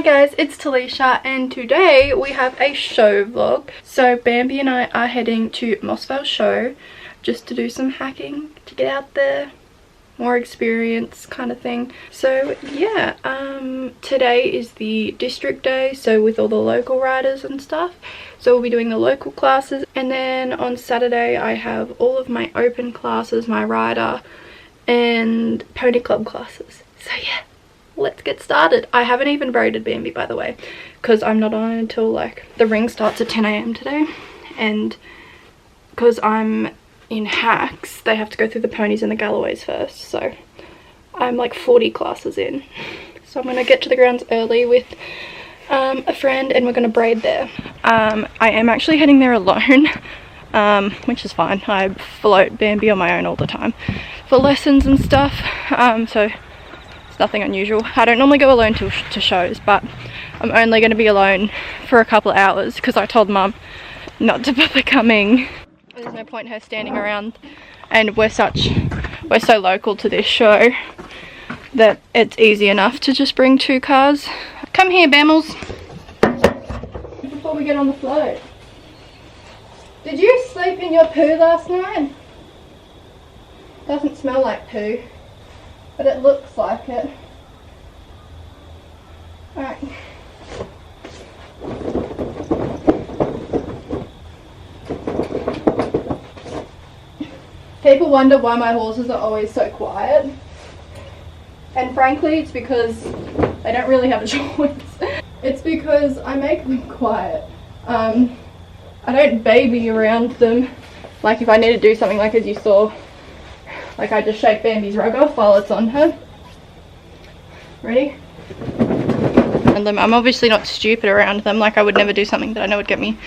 guys, it's Talisha and today we have a show vlog. So Bambi and I are heading to Moss Vale Show just to do some hacking, to get out there, more experience kind of thing. So yeah, today is the district day, so with all the local riders and stuff. So we'll be doing the local classes, and then on Saturday I have all of my open classes, my rider and pony club classes. So yeah, let's get started. I haven't even braided Bambi, by the way, because I'm not on until like the ring starts at 10 AM today, and because I'm in hacks they have to go through the ponies and the Galloways first, so I'm like 40 classes in. So I'm gonna get to the grounds early with a friend and we're gonna braid there. I am actually heading there alone, which is fine. I float Bambi on my own all the time for lessons and stuff, so nothing unusual. I don't normally go alone to shows, but I'm only going to be alone for a couple of hours because I told Mum not to bother coming. There's no point in her standing around, and we're so local to this show that it's easy enough to just bring 2 cars. Come here, Bammels, before we get on the float. Did you sleep in your poo last night? Doesn't smell like poo, but it looks like it. Alright. People wonder why my horses are always so quiet. And frankly, it's because they don't really have a choice. It's because I make them quiet. I don't baby around them. Like if I need to do something, like as you saw, like I just shake Bambi's rug off while it's on her. Ready? And I'm obviously not stupid around them. Like I would never do something that I know would get me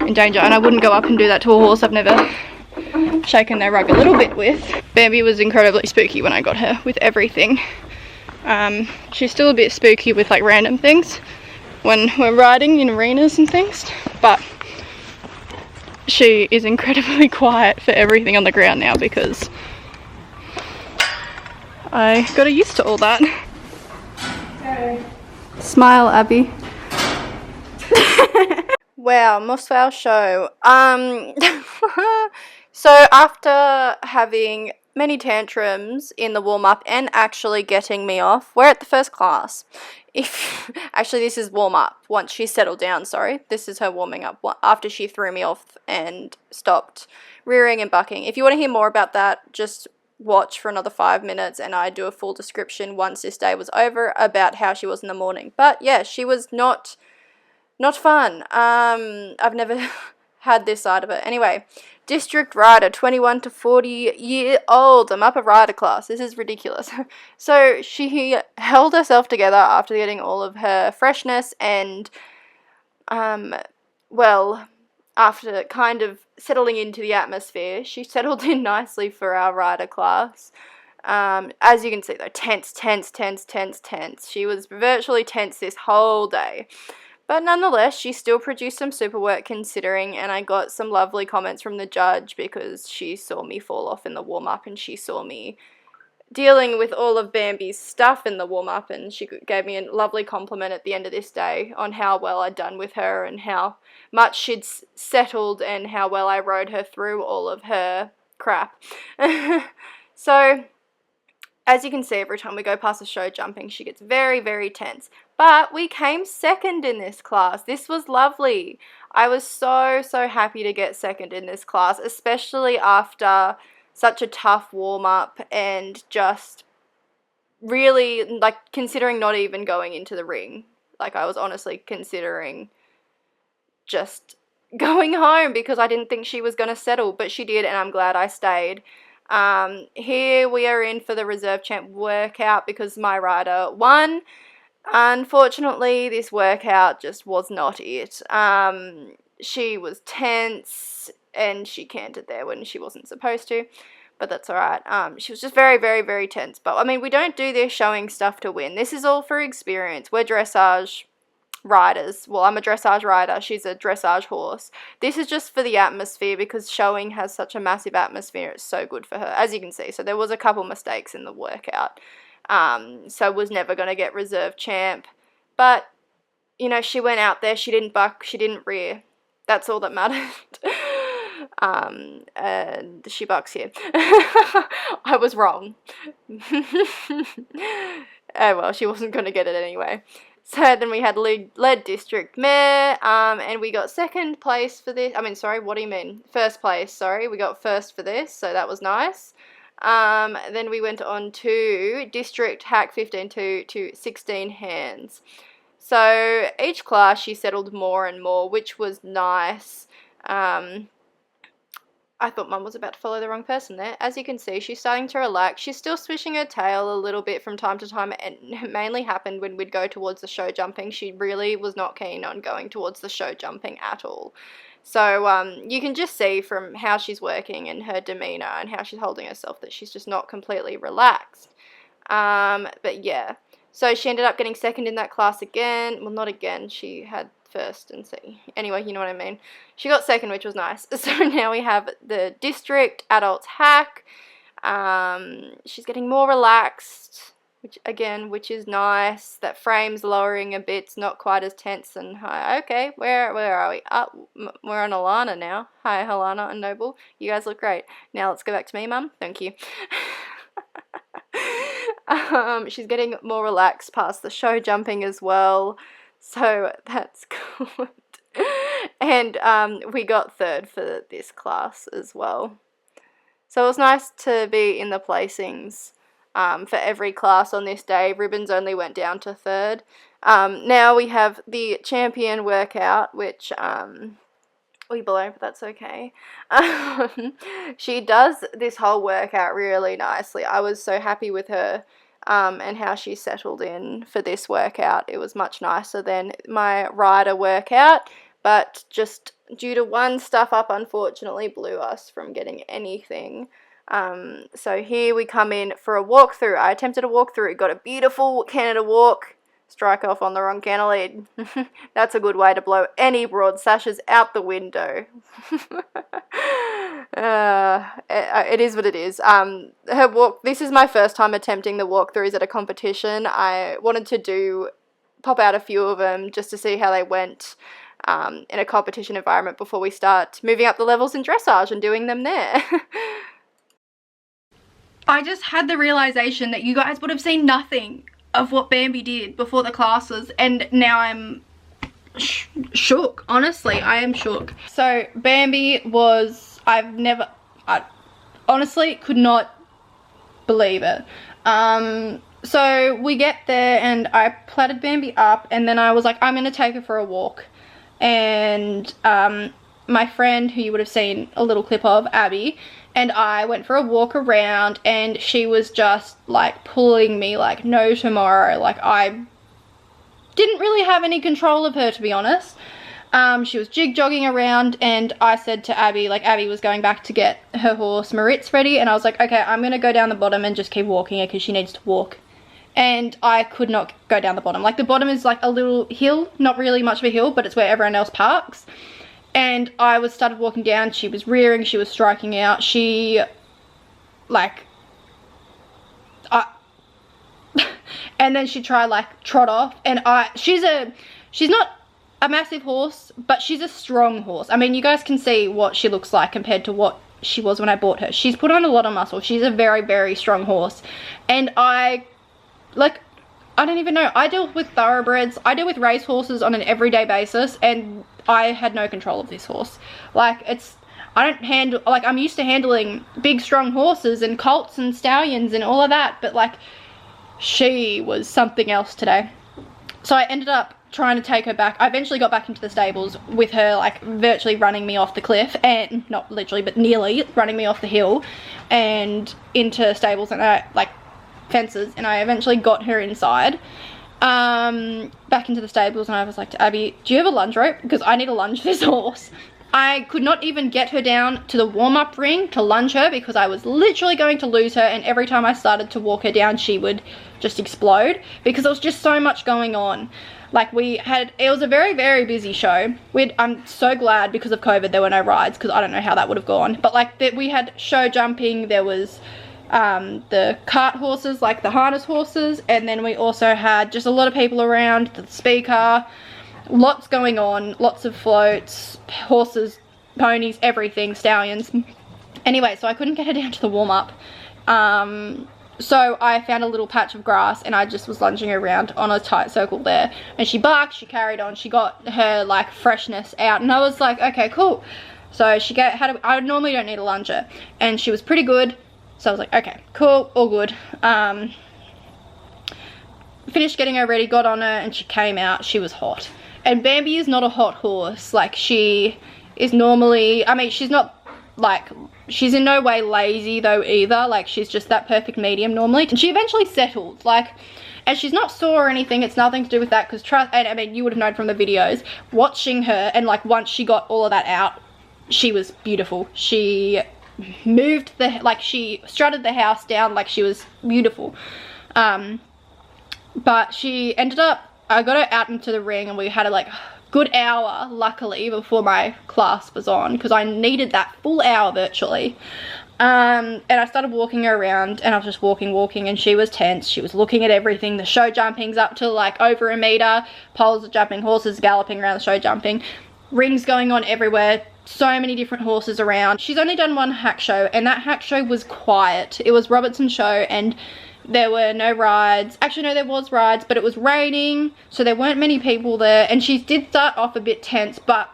in danger, and I wouldn't go up and do that to a horse I've never shaken their rug a little bit with. Bambi was incredibly spooky when I got her with everything. She's still a bit spooky with like random things when we're riding in arenas and things, but she is incredibly quiet for everything on the ground now because I got used to all that. Okay. Smile, Abby. Wow, Moss Vale Show. So after having many tantrums in the warm-up and actually getting me off, we're at the first class. Actually, this is warm-up. Once she settled down, sorry. This is her warming up after she threw me off and stopped rearing and bucking. If you want to hear more about that, just watch for another 5 minutes and I do a full description once this day was over about how she was in the morning. But yeah, she was not fun. I've never had this side of it. Anyway, district rider, 21 to 40 year old. I'm up a rider class. This is ridiculous. So she held herself together after getting all of her freshness and well, after kind of settling into the atmosphere, she settled in nicely for our rider class. As you can see though, tense. She was virtually tense this whole day. But nonetheless, she still produced some super work considering, and I got some lovely comments from the judge because she saw me fall off in the warm-up and she saw me dealing with all of Bambi's stuff in the warm-up, and she gave me a lovely compliment at the end of this day on how well I'd done with her and how much she'd settled and how well I rode her through all of her crap. So, as you can see, every time we go past a show jumping, she gets very, very tense. But we came second in this class. This was lovely. I was so happy to get second in this class, especially after such a tough warm-up and just really, like, considering not even going into the ring. Like, I was honestly considering just going home because I didn't think she was going to settle, but she did, and I'm glad I stayed. Here we are in for the reserve champ workout because my rider won. Unfortunately, this workout just was not it. She was tense and she canted there when she wasn't supposed to, but that's alright. She was just very tense. But I mean, we don't do this showing stuff to win. This is all for experience. We're dressage riders. Well, I'm a dressage rider. She's a dressage horse. This is just for the atmosphere because showing has such a massive atmosphere. It's so good for her, as you can see. So there was a couple mistakes in the workout. So was never going to get reserve champ. But you know, she went out there, she didn't buck, she didn't rear. That's all that mattered. And she bucks here. I was wrong. Oh well, she wasn't going to get it anyway. So then we had led district mare, and we got second place for this. I mean, sorry, what do you mean? First place, sorry. We got first for this, so that was nice. Then we went on to district hack 15 to 16 hands. So each class she settled more and more, which was nice. I thought Mum was about to follow the wrong person there. As you can see, she's starting to relax. She's still swishing her tail a little bit from time to time, and it mainly happened when we'd go towards the show jumping. She really was not keen on going towards the show jumping at all. So you can just see from how she's working and her demeanour and how she's holding herself that she's just not completely relaxed. But yeah, so she ended up getting second in that class again. Well, not again. She had first and second. Anyway, you know what I mean. She got second, which was nice. So now we have the district adults hack. She's getting more relaxed, which is nice. That frame's lowering a bit. It's not quite as tense and high. Okay, where are we? We're on Alana now. Hi, Alana and Noble. You guys look great. Now let's go back to me, Mum. Thank you. She's getting more relaxed past the show jumping as well. So that's good. And we got third for this class as well. So it was nice to be in the placings for every class on this day. Ribbons only went down to third. Now we have the champion workout, which we below, but that's okay. She does this whole workout really nicely. I was so happy with her. And how she settled in for this workout. It was much nicer than my rider workout, but just due to one stuff up, unfortunately, blew us from getting anything. So here we come in for a walkthrough. I attempted a walkthrough, got a beautiful Canada walk, strike off on the wrong canter lead. That's a good way to blow any broad sashes out the window. It is what it is. Her walk. This is my first time attempting the walkthroughs at a competition. I wanted to pop out a few of them just to see how they went in a competition environment before we start moving up the levels in dressage and doing them there. I just had the realization that you guys would have seen nothing of what Bambi did before the classes, and now I'm shook. Honestly, I am shook. So Bambi was, I honestly could not believe it. So we get there and I platted Bambi up, and then I was like, I'm gonna take her for a walk. And my friend, who you would have seen a little clip of, Abby, and I went for a walk around, and she was just like pulling me like no tomorrow. Like, I didn't really have any control of her, to be honest. She was jig-jogging around, and I said to Abby, like, Abby was going back to get her horse Maritz ready, and I was like, okay, I'm going to go down the bottom and just keep walking her because she needs to walk. And I could not go down the bottom. Like, the bottom is like a little hill, not really much of a hill, but it's where everyone else parks. And I started walking down, she was rearing, she was striking out, she, like, and then she tried, like, trot off, and she's not a massive horse, but she's a strong horse. I mean, you guys can see what she looks like compared to what she was when I bought her. She's put on a lot of muscle. She's a very, very strong horse, and I don't even know. I deal with thoroughbreds. I deal with race horses on an everyday basis, and I had no control of this horse. Like, I'm used to handling big, strong horses and colts and stallions and all of that, but, like, she was something else today. So I ended up trying to take her back. I eventually got back into the stables with her, like, virtually running me off the cliff, and not literally, but nearly running me off the hill and into stables and fences, and I eventually got her inside back into the stables, and I was like to Abby, do you have a lunge rope? Because I need a lunge for this horse. I could not even get her down to the warm-up ring to lunge her because I was literally going to lose her, and every time I started to walk her down she would just explode because there was just so much going on. Like, it was a very, very busy show. I'm so glad because of COVID there were no rides, because I don't know how that would have gone. But, like, we had show jumping, there was the cart horses, like the harness horses, and then we also had just a lot of people around, the speaker, Lots going on, lots of floats, horses, ponies, everything, stallions. Anyway, so I couldn't get her down to the warm-up. So I found a little patch of grass and I just was lunging around on a tight circle there. And she barked, she carried on, she got her like freshness out, and I was like, okay, cool. So she I normally don't need a lunger, and she was pretty good. So I was like, okay, cool, all good. Finished getting her ready, got on her, and she came out. She was hot. And Bambi is not a hot horse. Like, she is normally, I mean, she's not, like, she's in no way lazy, though, either. Like, she's just that perfect medium, normally. And she eventually settled. Like, and she's not sore or anything. It's nothing to do with that, because, and I mean, you would have known from the videos, watching her, and, like, once she got all of that out, she was beautiful. She moved she strutted the house down like she was beautiful. But she ended up, I got her out into the ring and we had a like good hour, luckily, before my class was on, because I needed that full hour virtually. And I started walking her around, and I was just walking, and she was tense. She was looking at everything. The show jumping's up to like over a meter. Poles are jumping, horses galloping around the show jumping. Rings going on everywhere. So many different horses around. She's only done one hack show, and that hack show was quiet. It was Robertson Show, and there were no rides. Actually, no, there was rides, but it was raining, so there weren't many people there. And she did start off a bit tense, but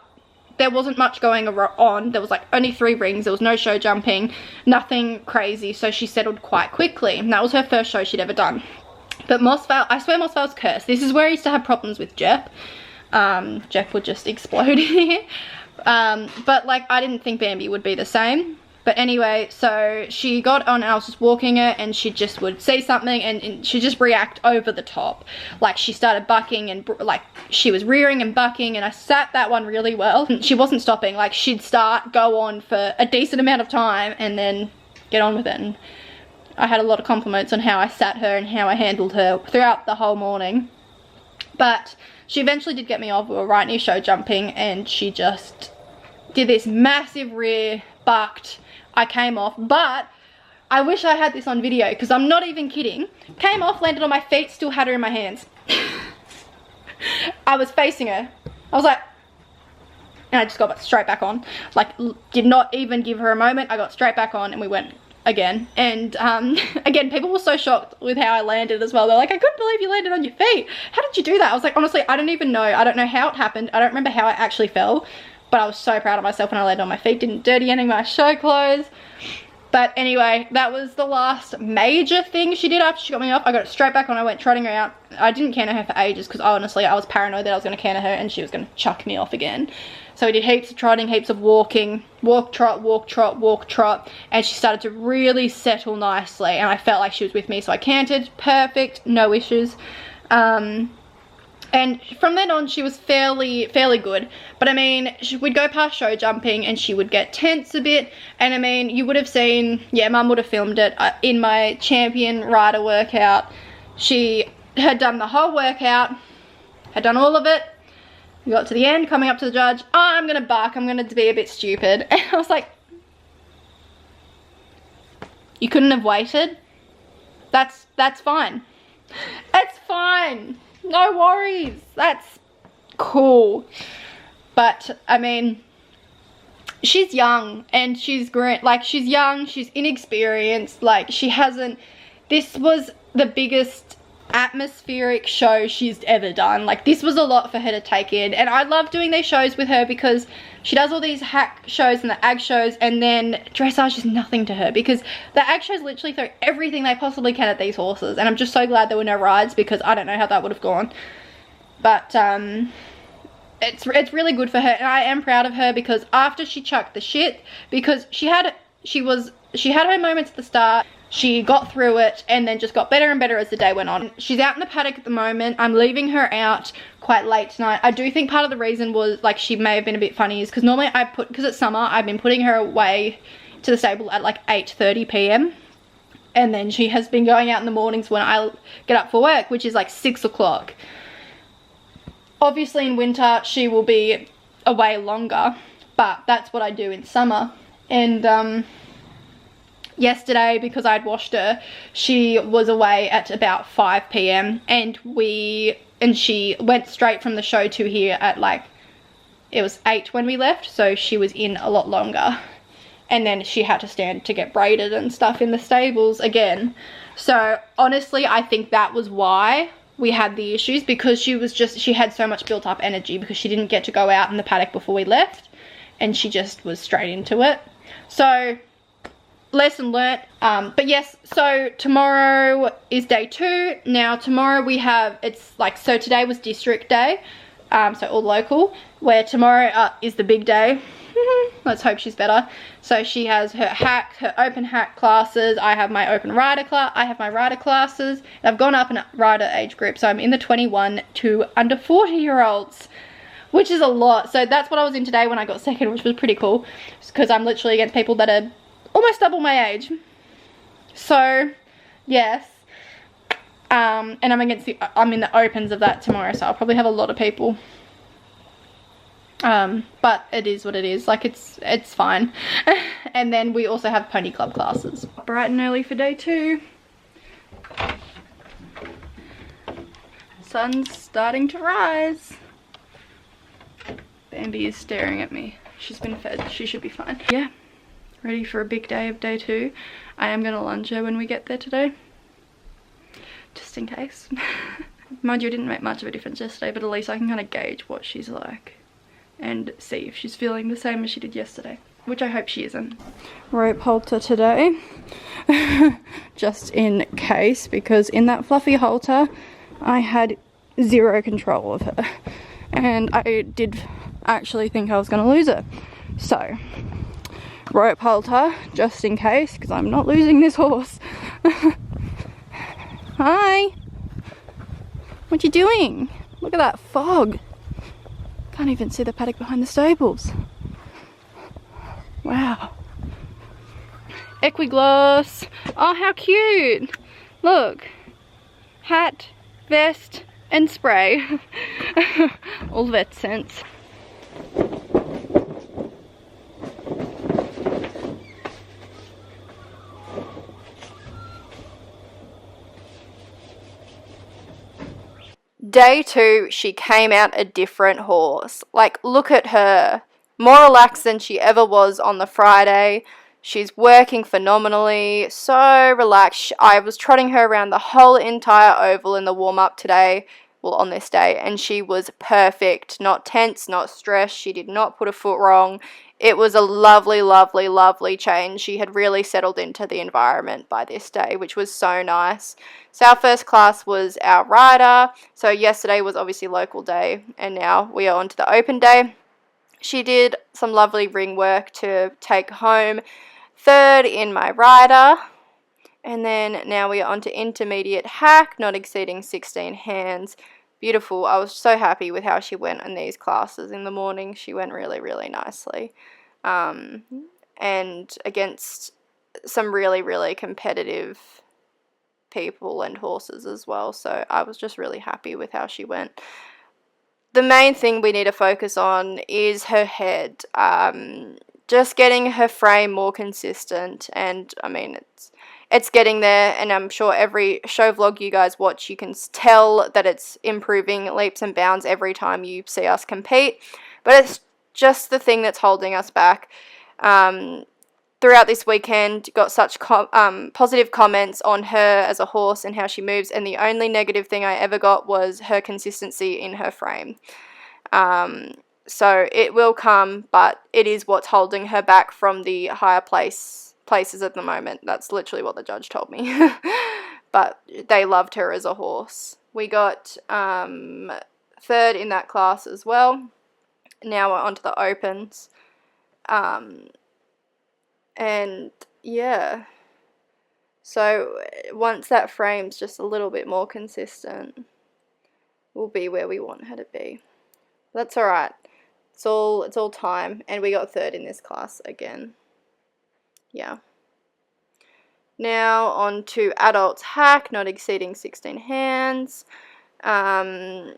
there wasn't much going on. There was like only 3 rings. There was no show jumping, nothing crazy. So she settled quite quickly. And that was her first show she'd ever done. But Mossvale, I swear Mossvale's cursed. This is where I used to have problems with Jeff. Jeff would just explode here. But like, I didn't think Bambi would be the same. But anyway, so she got on, and I was just walking her, and she just would see something and she'd just react over the top. Like, she started bucking, and like she was rearing and bucking, and I sat that one really well. She wasn't stopping. Like, she'd go on for a decent amount of time and then get on with it. And I had a lot of compliments on how I sat her and how I handled her throughout the whole morning. But she eventually did get me off. We were right near show jumping, and she just did this massive rear, bucked. I came off, but I wish I had this on video, because I'm not even kidding. Came off, landed on my feet, still had her in my hands. I was facing her. I was like, and I just got straight back on. Like, did not even give her a moment. I got straight back on, and we went again. And again, people were so shocked with how I landed as well. They're like, I couldn't believe you landed on your feet. How did you do that? I was like, honestly, I don't even know. I don't know how it happened. I don't remember how I actually fell. But I was so proud of myself when I landed on my feet. Didn't dirty any of my show clothes. But anyway, that was the last major thing she did after she got me off. I got it straight back on. I went trotting her out. I didn't canter her for ages, because honestly, I was paranoid that I was going to canter her and she was going to chuck me off again. So we did heaps of trotting, heaps of walking. Walk, trot, walk, trot, walk, trot. And she started to really settle nicely. And I felt like she was with me. So I cantered. Perfect. No issues. And from then on, she was fairly good. But I mean, we'd go past show jumping and she would get tense a bit. And I mean, you would have seen, yeah, Mum would have filmed it in my champion rider workout. She had done the whole workout, had done all of it. We got to the end, coming up to the judge. Oh, I'm going to bark. I'm going to be a bit stupid. And I was like, you couldn't have waited? That's fine. It's fine. No worries. That's cool. But I mean, she's young and she's great. Like, she's young, she's inexperienced. Like, she hasn't, this was the biggest atmospheric show she's ever done. Like, this was a lot for her to take in. And I love doing these shows with her, because she does all these hack shows and the ag shows, and then dressage is nothing to her, because the ag shows literally throw everything they possibly can at these horses. And I'm just so glad there were no rides, because I don't know how that would have gone. But it's really good for her, and I am proud of her, because after she chucked the shit, because she had her moments at the start, she got through it, and then just got better and better as the day went on. She's out in the paddock at the moment. I'm leaving her out quite late tonight. I do think part of the reason was, like, she may have been a bit funny, is because normally because it's summer, I've been putting her away to the stable at like 8:30 p.m. And then she has been going out in the mornings when I get up for work, which is like 6 o'clock. Obviously in winter, she will be away longer, but that's what I do in summer. And yesterday, because I'd washed her, she was away at about 5 p.m. and we and she went straight from the show to here at like, it was 8 when we left, so she was in a lot longer. And then she had to stand to get braided and stuff in the stables again. So honestly, I think that was why we had the issues, because she had so much built up energy because she didn't get to go out in the paddock before we left, and she just was straight into it. So lesson learnt. But yes, so tomorrow is day 2. Now tomorrow we have, so today was district day, so all local, where tomorrow is the big day. Let's hope she's better. So she has her open hack classes. I have my open rider class. I have my rider classes. And I've gone up in rider age group, so I'm in the 21 to under 40-year-olds, which is a lot. So that's what I was in today when I got second, which was pretty cool, because I'm literally against people that are almost double my age. So yes, and I'm in the opens of that tomorrow, so I'll probably have a lot of people. But it is what it is. Like, it's fine. And then we also have pony club classes. Bright and early for day 2. Sun's starting to rise. Bambi is staring at me. She's been fed. She should be fine. Yeah, ready for a big day of day 2. I am going to lunge her when we get there today, just in case. Mind you, it didn't make much of a difference yesterday, but at least I can kind of gauge what she's like and see if she's feeling the same as she did yesterday, which I hope she isn't. Rope halter today, just in case, because in that fluffy halter I had zero control of her, and I did actually think I was going to lose her. So rope halter just in case, because I'm not losing this horse. Hi, what you doing? Look at that fog. Can't even see the paddock behind the stables. Wow. Equigloss. Oh, how cute. Look. Hat, vest, and spray. All vet scents. Day 2, she came out a different horse. Like, look at her. More relaxed than she ever was on the Friday. She's working phenomenally. So relaxed. I was trotting her around the whole entire oval in the warm-up today. Well, on this day. And she was perfect. Not tense, not stressed. She did not put a foot wrong. It was a lovely, lovely, lovely change. She had really settled into the environment by this day, which was so nice. So our first class was our rider. So yesterday was obviously local day, and now we are on to the open day. She did some lovely ring work to take home 3rd in my rider. And then now we are on to intermediate hack, not exceeding 16 hands. Beautiful. I was so happy with how she went in these classes in the morning. She went really, really nicely. And against some really, really competitive people and horses as well. So I was just really happy with how she went. The main thing we need to focus on is her head. Just getting her frame more consistent. And I mean, it's getting there, and I'm sure every show vlog you guys watch, you can tell that it's improving leaps and bounds every time you see us compete. But it's just the thing that's holding us back. Throughout this weekend, got such positive comments on her as a horse and how she moves, and the only negative thing I ever got was her consistency in her frame. So it will come, but it is what's holding her back from the higher places at the moment. That's literally what the judge told me. But they loved her as a horse. We got 3rd in that class as well. Now we're on to the opens. And yeah, so once that frame's just a little bit more consistent, we'll be where we want her to be. That's alright. It's all time, and we got 3rd in this class again. Yeah. Now on to adults hack, not exceeding 16 hands. I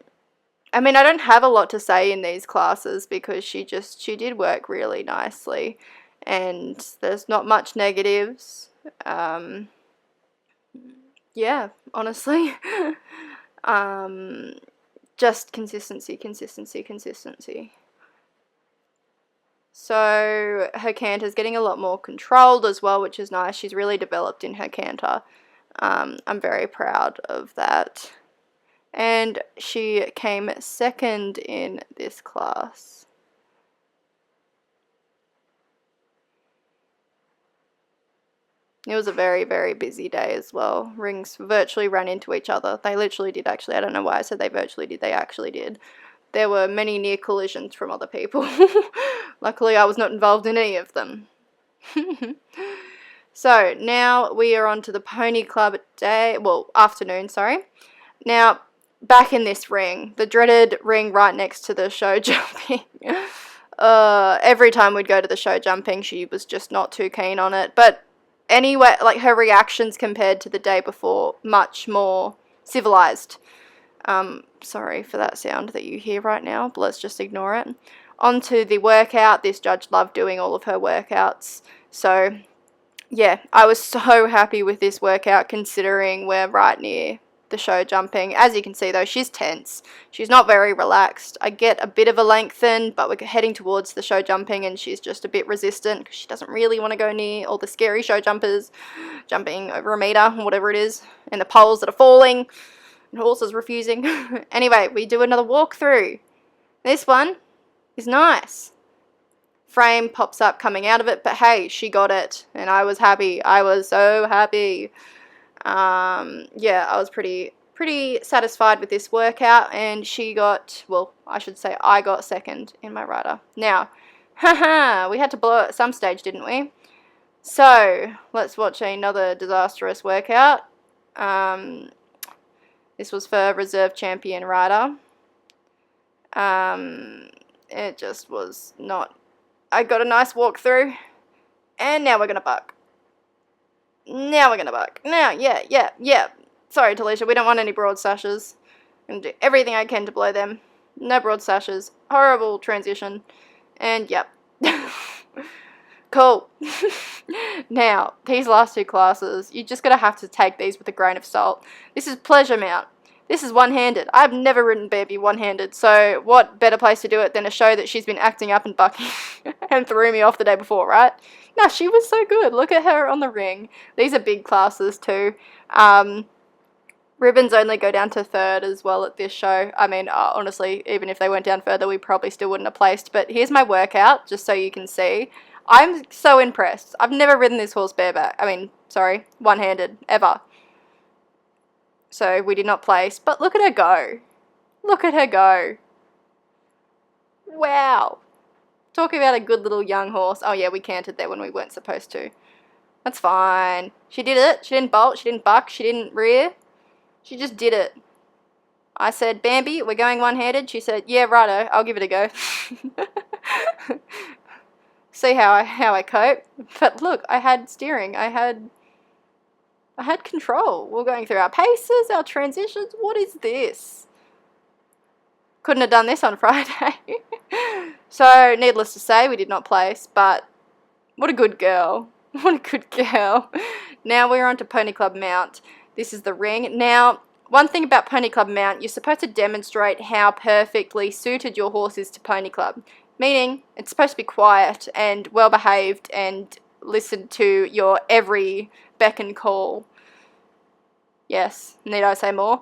mean, I don't have a lot to say in these classes because she did work really nicely, and there's not much negatives. Yeah, honestly. just consistency, consistency, consistency. So her canter's getting a lot more controlled as well, which is nice. She's really developed in her canter. I'm very proud of that. And she came second in this class. It was a very, very busy day as well. Rings virtually ran into each other. They literally did, actually. I don't know why I said they virtually did. They actually did. There were many near collisions from other people. Luckily, I was not involved in any of them. So, now we are on to the Pony Club afternoon, sorry. Now, back in this ring, the dreaded ring right next to the show jumping. Every time we'd go to the show jumping, she was just not too keen on it. But anyway, like, her reactions compared to the day before, much more civilized. Sorry for that sound that you hear right now, but let's just ignore it. On to the workout. This judge loved doing all of her workouts. So, yeah, I was so happy with this workout considering we're right near the show jumping. As you can see though, she's tense. She's not very relaxed. I get a bit of a lengthen, but we're heading towards the show jumping and she's just a bit resistant because she doesn't really want to go near all the scary show jumpers jumping over a meter or whatever it is, and the poles that are falling. And horses refusing. Anyway, we do another walkthrough. This one is nice. Frame pops up coming out of it, but hey, she got it, and I was happy. I was so happy. Yeah, I was pretty satisfied with this workout, and she got, well, I should say I got second in my rider. Now, we had to blow it at some stage, didn't we? So, let's watch another disastrous workout. This was for reserve champion rider. It just was not. I got a nice walkthrough, and now we're gonna buck. Now, yeah. Sorry, Talisha, we don't want any broad sashes. I'm gonna do everything I can to blow them. No broad sashes. Horrible transition. And yep. Cool. Now, these last two classes, you're just going to have to take these with a grain of salt. This is pleasure mount. This is one-handed. I've never ridden Bambi one-handed, so what better place to do it than to show that she's been acting up and bucking and threw me off the day before, right? No, she was so good. Look at her on the ring. These are big classes too. Ribbons only go down to third as well at this show. I mean, honestly, even if they went down further, we probably still wouldn't have placed. But here's my workout, just so you can see. I'm so impressed. I've never ridden this horse bareback. One-handed, ever. So we did not place. But look at her go. Look at her go. Wow. Talking about a good little young horse. Oh yeah, we cantered there when we weren't supposed to. That's fine. She did it. She didn't bolt. She didn't buck. She didn't rear. She just did it. I said, Bambi, we're going one-handed. She said, yeah, righto, I'll give it a go. See how I cope. But look, I had steering. I had control. We're going through our paces, our transitions. What is this? Couldn't have done this on Friday. So, needless to say, we did not place, but what a good girl. What a good girl. Now we're on to Pony Club Mount. This is the ring. Now, one thing about Pony Club Mount, you're supposed to demonstrate how perfectly suited your horse is to Pony Club. Meaning, it's supposed to be quiet and well-behaved and listen to your every beck and call. Yes, need I say more?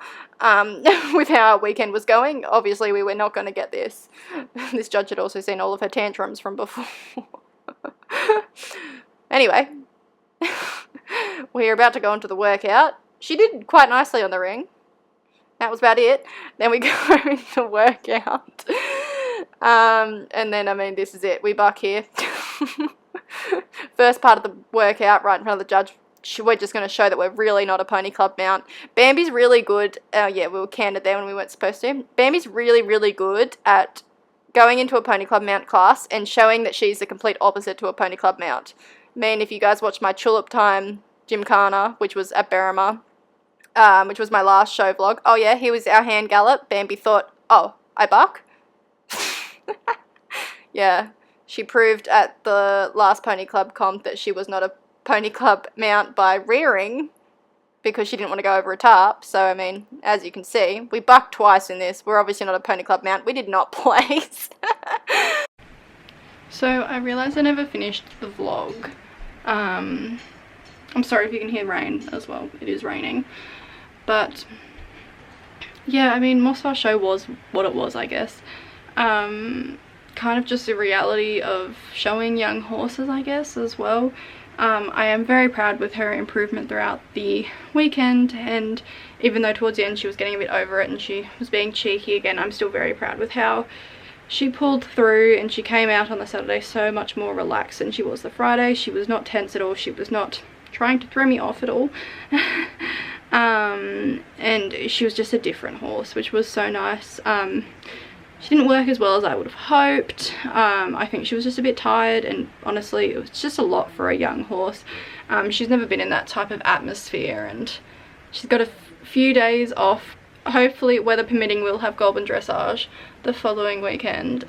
With how our weekend was going, obviously we were not going to get this. This judge had also seen all of her tantrums from before. Anyway, we're about to go into the workout. She did quite nicely on the ring. That was about it. Then we go into the workout. And then, I mean, this is it. We buck here. First part of the workout, right in front of the judge. We're just going to show that we're really not a Pony Club mount. Bambi's really good. Yeah, we were candid there when we weren't supposed to. Bambi's really, really good at going into a Pony Club mount class and showing that she's the complete opposite to a Pony Club mount. I mean, if you guys watched my Tulip Time Gymkhana, which was at Berrima, which was my last show vlog. Oh yeah, here was our hand gallop. Bambi thought, oh, I buck? Yeah, she proved at the last Pony Club comp that she was not a Pony Club mount by rearing because she didn't want to go over a tarp. So, I mean, as you can see, we bucked twice in this. We're obviously not a pony club mount. We did not place. So, I realised I never finished the vlog. I'm sorry if you can hear rain as well. It is raining. But, yeah, I mean, Mossvale Show was what it was, I guess. Kind of just the reality of showing young horses, I guess, as well. I am very proud with her improvement throughout the weekend, and even though towards the end she was getting a bit over it and she was being cheeky again, I'm still very proud with how she pulled through, and she came out on the Saturday so much more relaxed than she was the Friday. She was not tense at all. She was not trying to throw me off at all. And she was just a different horse, which was so nice. She didn't work as well as I would have hoped. I think she was just a bit tired, and honestly it was just a lot for a young horse. She's never been in that type of atmosphere, and she's got a few days off. Hopefully, weather permitting, we'll have Goulburn dressage the following weekend.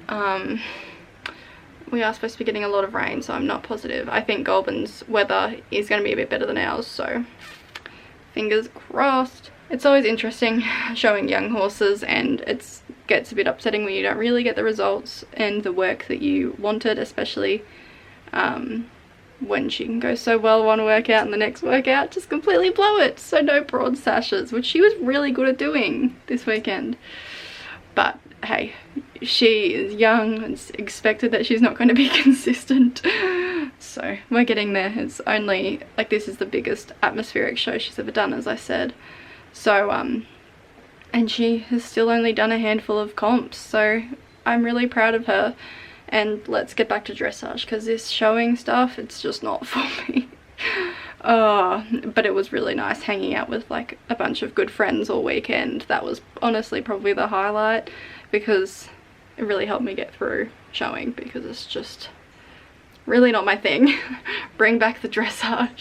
We are supposed to be getting a lot of rain, so I'm not positive. I think Goulburn's weather is going to be a bit better than ours, so fingers crossed. It's always interesting showing young horses, and it gets a bit upsetting when you don't really get the results and the work that you wanted, especially when she can go so well one workout and the next workout just completely blow it. So no broad sashes, which she was really good at doing this weekend. But hey, she is young, and it's expected that she's not going to be consistent. So we're getting there. It's only, like, this is the biggest atmospheric show she's ever done, as I said. So and she has still only done a handful of comps, so I'm really proud of her. And let's get back to dressage, because this showing stuff, it's just not for me. But it was really nice hanging out with like a bunch of good friends all weekend. That was honestly probably the highlight, because it really helped me get through showing, because it's just really not my thing. Bring back the dressage.